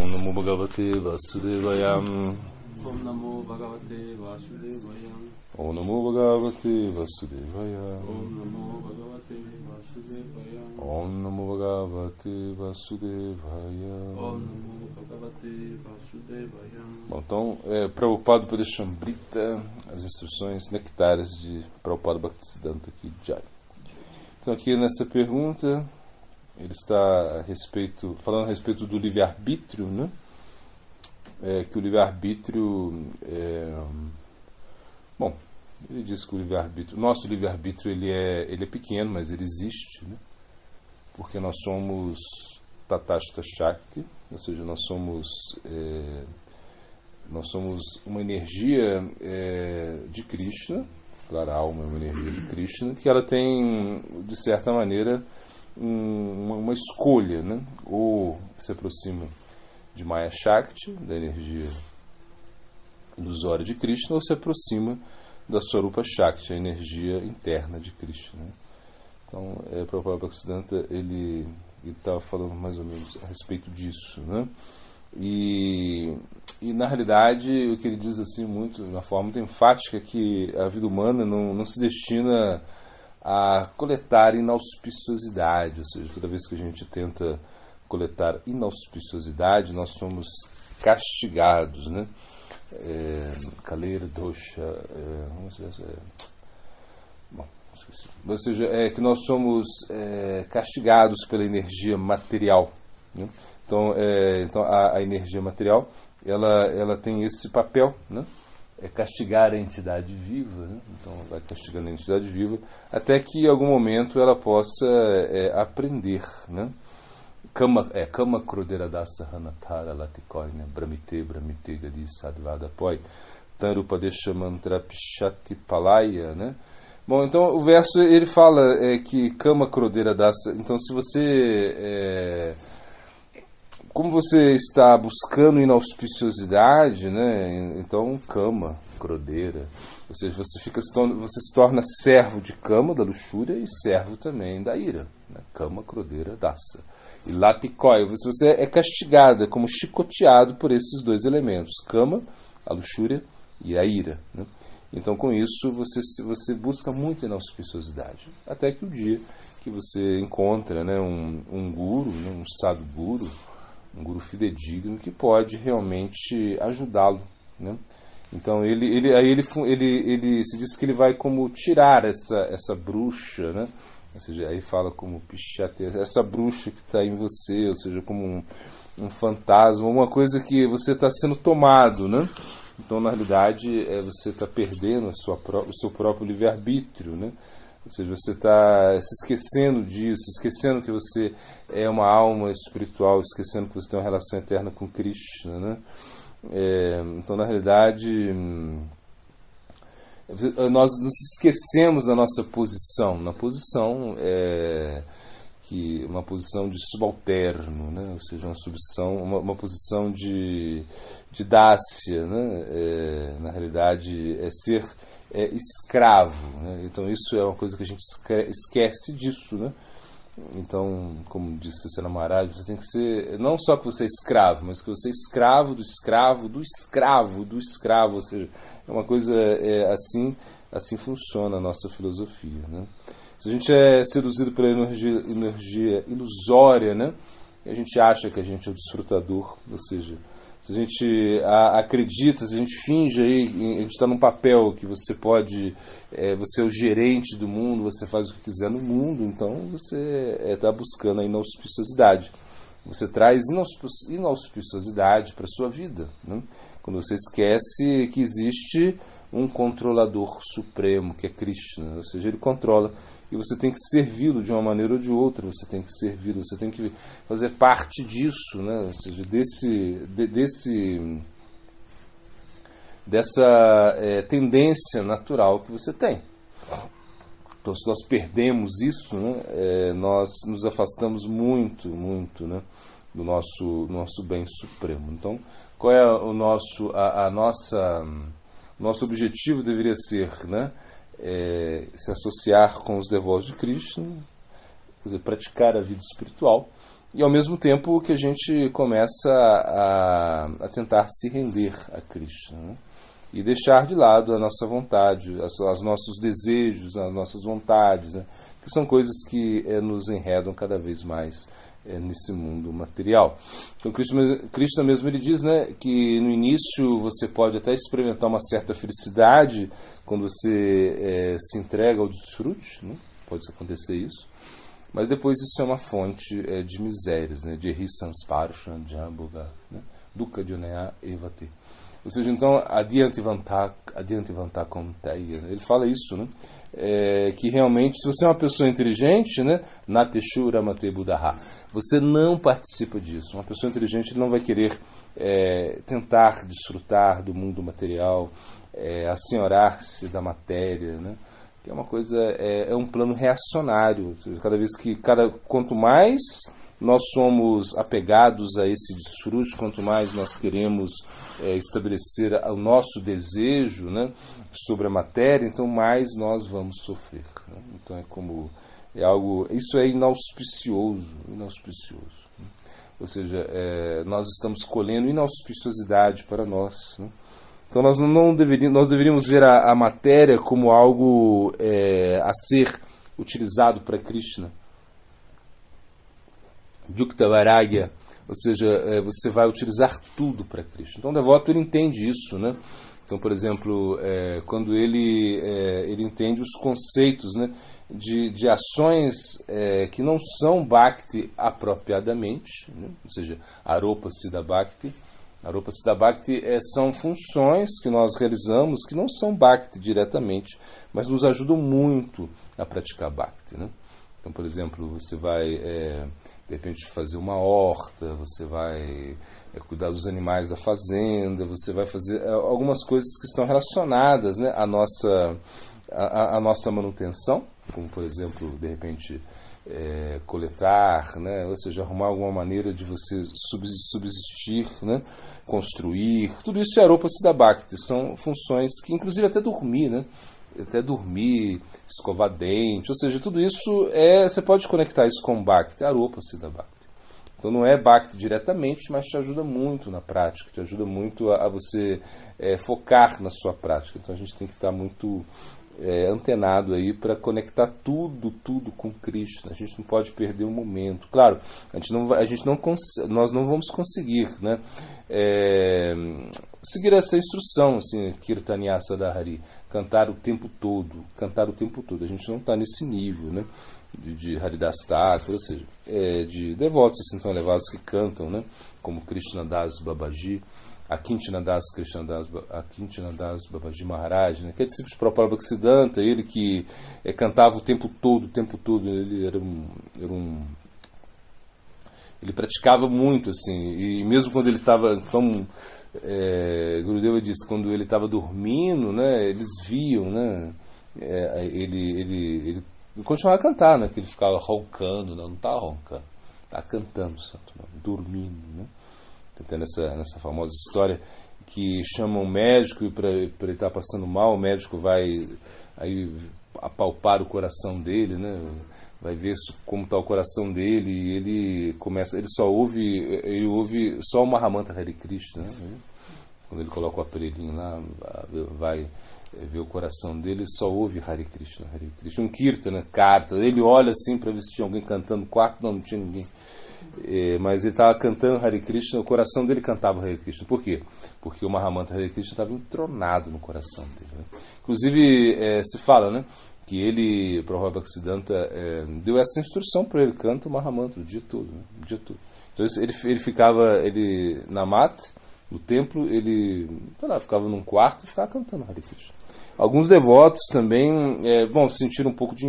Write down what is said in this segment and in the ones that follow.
Om Namo Bhagavate Vasudevaya. Om Namo Bhagavate Vasudevaya. Om Namo Bhagavate Vasudevaya. Om Namo Bhagavate Vasudevaya. Om Namo Bhagavate Vasudevaya. Om Namo Bhagavate Vasudevaya. Bom, então, Prabhupada Purushambrita, as instruções nectárias de Prabhupada Bhaktisiddhanta Jai. Então, aqui nessa pergunta, ele está falando a respeito do livre-arbítrio, né? Que o livre-arbítrio bom, ele diz que o livre-arbítrio, nosso livre-arbítrio ele é pequeno, mas ele existe, né? Porque nós somos Tatastha Shakti, ou seja, nós somos uma energia de Krishna, claro, a alma é uma energia de Krishna, que ela tem, de certa maneira, uma escolha, né? Ou se aproxima de Maya Shakti, da energia ilusória de Krishna, ou se aproxima da Swarupa Shakti, a energia interna de Krishna. Então, Prabhupada Bhaktisiddhanta, ele estava falando mais ou menos a respeito disso, né? E na realidade, o que ele diz assim muito, de uma forma muito enfática, é que a vida humana não se destina a coletar inauspiciosidade, ou seja, toda vez que a gente tenta coletar inauspiciosidade, nós somos castigados, né? Kaleira, dosha, bom, esqueci. Ou seja, que nós somos castigados pela energia material, né? Então a energia material, ela tem esse papel, né? Castigar a entidade viva, né? Então vai castigando a entidade viva até que em algum momento ela possa aprender, né? Kama Krodera Dasa Hanatara Latikoi, né? Brahmite Gadi Sadvada Poi Tarupadesha Mantra Pishati Palaya, né? Bom, então o verso ele fala que Kama Krodera Dasa, então se você como você está buscando inauspiciosidade, né? Então Kama, Krodera, ou seja, você se torna servo de Kama, da luxúria, e servo também da ira, né? Kama, Krodera, Dasa. E Latikoi, você é castigado, como chicoteado por esses dois elementos, Kama, a luxúria, e a ira, né? Então com isso você busca muita inauspiciosidade, até que o dia que você encontra, né, um guru, né, um sadguru, um guru fidedigno que pode realmente ajudá-lo, né? Então ele se diz que ele vai como tirar essa bruxa, né? Ou seja, aí fala como pichate, essa bruxa que está em você, ou seja, como um fantasma, uma coisa que você está sendo tomado, né? Então na realidade você está perdendo o seu próprio livre-arbítrio, né? Ou seja, você está se esquecendo disso, esquecendo que você é uma alma espiritual, esquecendo que você tem uma relação eterna com Krishna, né? Então, na realidade, nós nos esquecemos da nossa posição, uma posição de subalterno, né? Ou seja, uma posição de dácia, né? Na realidade, ser escravo, né? Então isso é uma coisa que a gente esquece disso, né? Então, como disse Cicera Maharaj, você tem que ser, não só que você é escravo, mas que você é escravo do escravo do escravo do escravo, ou seja, é uma coisa assim funciona a nossa filosofia, né? Se a gente é seduzido pela energia ilusória, né? E a gente acha que a gente é o desfrutador, ou seja, se a gente acredita, se a gente finge aí, a gente está num papel que você pode, você é o gerente do mundo, você faz o que quiser no mundo, então você está buscando a inauspiciosidade. Você traz inauspiciosidade para a sua vida, né? Quando você esquece que existe um controlador supremo, que é Krishna, ou seja, ele controla. E você tem que servi-lo de uma maneira ou de outra, você tem que servi-lo, você tem que fazer parte disso, né? Ou seja, dessa tendência natural que você tem. Então, se nós perdemos isso, né, nós nos afastamos muito, né, do nosso bem supremo. Então, qual é o nosso objetivo deveria ser, né? Se associar com os devotos de Krishna, quer dizer, praticar a vida espiritual e ao mesmo tempo que a gente começa a tentar se render a Krishna, né? E deixar de lado a nossa vontade, os nossos desejos, as nossas vontades, né? Que são coisas que nos enredam cada vez mais nesse mundo material. Então Krishna mesmo ele diz, né, que no início você pode até experimentar uma certa felicidade quando você se entrega ao desfrute, né? Pode acontecer isso, mas depois isso é uma fonte de misérias, né? De risansparshan jambuga, né? Dukkha jonaya evate. Ou seja, então, adiantivanta konteya, ele fala isso, né? Que realmente, se você é uma pessoa inteligente, né? Nateshura mate buddha, você não participa disso. Uma pessoa inteligente ele não vai querer tentar desfrutar do mundo material, assenhorar-se da matéria, né? Que é uma coisa, é um plano reacionário. Cada vez que, quanto mais nós somos apegados a esse desfrute, quanto mais nós queremos estabelecer o nosso desejo, né, sobre a matéria, então mais nós vamos sofrer, né? Então isso é inauspicioso, né? Ou seja, nós estamos colhendo inauspiciosidade para nós, né? Então nós deveríamos ver a matéria como algo a ser utilizado para Krishna. Yukta Vairagya, ou seja, você vai utilizar tudo para Krishna. Então o devoto ele entende isso, né? Então, por exemplo, quando ele entende os conceitos, né, de ações que não são Bhakti apropriadamente, né? Ou seja, Aropa Siddha Bhakti. Aropa Siddha Bhakti são funções que nós realizamos que não são Bhakti diretamente, mas nos ajudam muito a praticar Bhakti, né? Então, por exemplo, você vai de repente fazer uma horta, você vai cuidar dos animais da fazenda, você vai fazer algumas coisas que estão relacionadas, né, à nossa manutenção, como por exemplo, de repente coletar, né, ou seja, arrumar alguma maneira de você subsistir, né, construir, tudo isso é Aropa Siddha Bhakti, são funções que inclusive até dormir, escovar dente, ou seja, tudo isso você pode conectar isso com Bhakti, Aropa Siddha Bhakti. Então não é Bhakti diretamente, mas te ajuda muito na prática, te ajuda muito a você focar na sua prática. Então a gente tem que estar muito antenado aí para conectar tudo com Krishna. A gente não pode perder um momento. Claro, nós não vamos conseguir, né, seguir essa instrução, assim, Kirtanyasa Dahari, cantar o tempo todo. A gente não está nesse nível, né, de Haridas Thakur, ou seja, de devotos assim tão elevados que cantam, né, como Krishnadas Babaji, Akinchanadas Babaji Maharaj, né, que é discípulo de Prabhupada Bhaktisiddhanta, ele que cantava o tempo todo, ele ele praticava muito, assim, e mesmo quando ele estava, como Gurudeva disse, quando ele estava dormindo, né, eles viam, né, ele continuava a cantar, né, que ele ficava roncando, não estava roncando, estava cantando, dormindo, né. Tem nessa famosa história que chama um médico e para ele estar passando mal, o médico vai aí apalpar o coração dele, né, vai ver como está o coração dele, e ele ouve só o Mahamanta Hare Krishna, né? Quando ele coloca o aparelhinho lá, vai ver o coração dele, só ouve Hare Krishna, um Kirtana, carta, ele olha assim para ver se tinha alguém cantando no quarto, não tinha ninguém, mas ele estava cantando Hare Krishna, o coração dele cantava Hare Krishna. Por quê? Porque o Mahamanta Hare Krishna estava entronado no coração dele, né? Inclusive se fala, né, que ele, Prabhupada Bhaktisiddhanta, deu essa instrução para ele, canta o Mahamantra o dia todo, né? O dia todo. Então ele ficava na mata, no templo, ele ficava num quarto e ficava cantando Hare Krishna. Alguns devotos também se sentiram um pouco de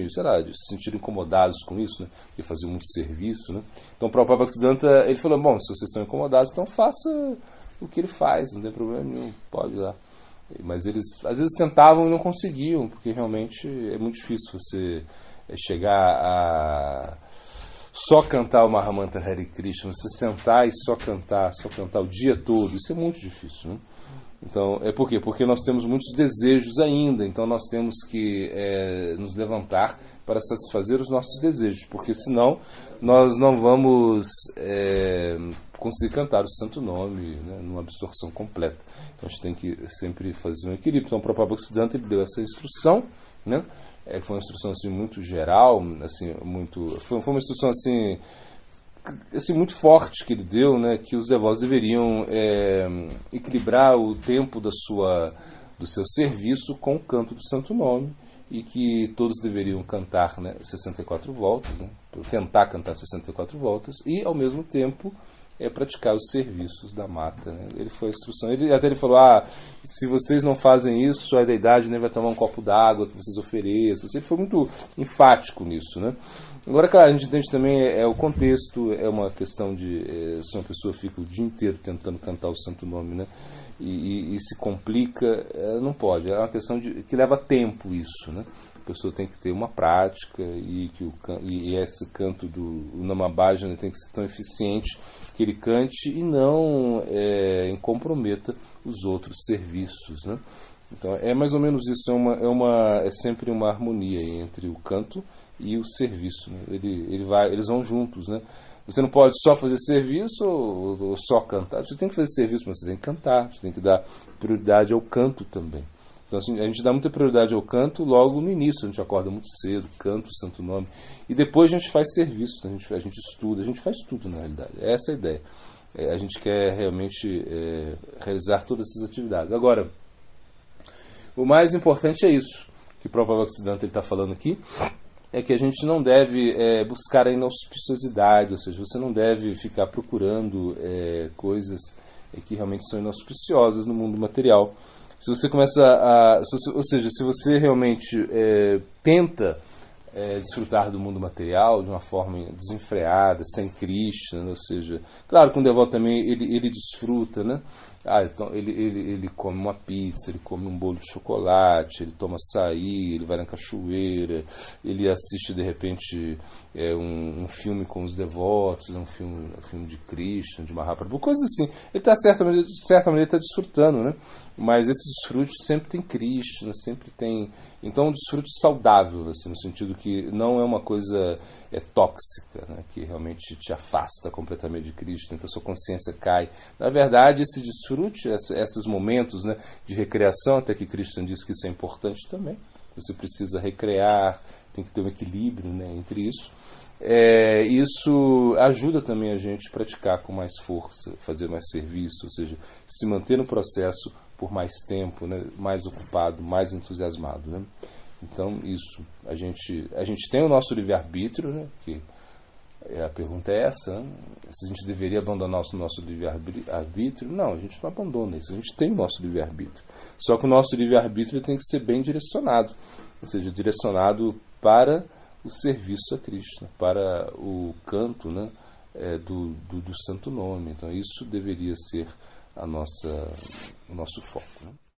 se sentiram incomodados com isso, né? De fazer muito serviço, né? Então o Prabhupada Bhaktisiddhanta, ele falou, se vocês estão incomodados, então faça o que ele faz, não tem problema nenhum, pode ir lá. Mas eles às vezes tentavam e não conseguiam, porque realmente é muito difícil você chegar a só cantar o Mahamantra Hare Krishna, você sentar e só cantar o dia todo, isso é muito difícil, né? Então, por quê? Porque nós temos muitos desejos ainda, então nós temos que nos levantar para satisfazer os nossos desejos, porque senão nós não vamos conseguir cantar o Santo Nome, né, numa absorção completa. Então a gente tem que sempre fazer um equilíbrio. Então o próprio Bhaktisiddhanta ele deu essa instrução, né? Foi uma instrução assim, muito geral, assim, foi uma instrução assim, muito forte que ele deu, né, que os devotos deveriam equilibrar o tempo do seu serviço com o canto do Santo Nome, e que todos deveriam cantar, né, 64 voltas, né, tentar cantar 64 voltas, e ao mesmo tempo praticar os serviços da mata, né. Ele foi a instrução, ele falou, se vocês não fazem isso, a deidade nem vai tomar um copo d'água que vocês ofereçam. Ele foi muito enfático nisso, né. Agora, claro, a gente entende também o contexto, é uma questão de se uma pessoa fica o dia inteiro tentando cantar o Santo Nome, né, e se complica, não pode. É uma questão que leva tempo isso, né. A pessoa tem que ter uma prática e esse canto do Namabhajana tem que ser tão eficiente que ele cante e não comprometa os outros serviços, né. Então é mais ou menos isso, é sempre uma harmonia entre o canto e o serviço, né? Eles vão juntos, né? Você não pode só fazer serviço ou só cantar. Você tem que fazer serviço, mas você tem que cantar. Você tem que dar prioridade ao canto também. Então assim, a gente dá muita prioridade ao canto logo no início. A gente acorda muito cedo, canta o Santo Nome. E depois a gente faz serviço, a gente estuda, a gente faz tudo na realidade. Essa é a ideia. A gente quer realmente realizar todas essas atividades. Agora, o mais importante é isso, que o próprio Bhaktisiddhanta está falando aqui, é que a gente não deve buscar a inauspiciosidade, ou seja, você não deve ficar procurando coisas que realmente são inauspiciosas no mundo material. Se você ou seja, se você realmente tenta desfrutar do mundo material de uma forma desenfreada, sem Krishna, né? Ou seja, claro que um devoto também ele desfruta, né? Então ele come uma pizza, ele come um bolo de chocolate, ele toma açaí, ele vai na cachoeira, ele assiste de repente um filme com os devotos, um filme de Krishna, de Mahaprabhu, coisas assim. Ele está de certa maneira está desfrutando, né? Mas esse desfrute sempre tem Krishna, sempre tem. Então, um desfrute saudável, assim, no sentido que não é uma coisa tóxica, né, que realmente te afasta completamente de Krishna, então a sua consciência cai. Na verdade, esse desfrute, esses momentos, né, de recreação, até que Krishna diz que isso é importante também, você precisa recrear, tem que ter um equilíbrio, né, entre isso. Isso ajuda também a gente a praticar com mais força, fazer mais serviço, ou seja, se manter no processo por mais tempo, né, mais ocupado, mais entusiasmado, né? Então, isso, a gente tem o nosso livre-arbítrio, né, que a pergunta é essa, né? Se a gente deveria abandonar o nosso livre-arbítrio. Não, a gente não abandona isso, a gente tem o nosso livre-arbítrio. Só que o nosso livre-arbítrio tem que ser bem direcionado, ou seja, direcionado para o serviço a Krishna, para o canto, né, do Santo Nome. Então, isso deveria ser o nosso foco, né?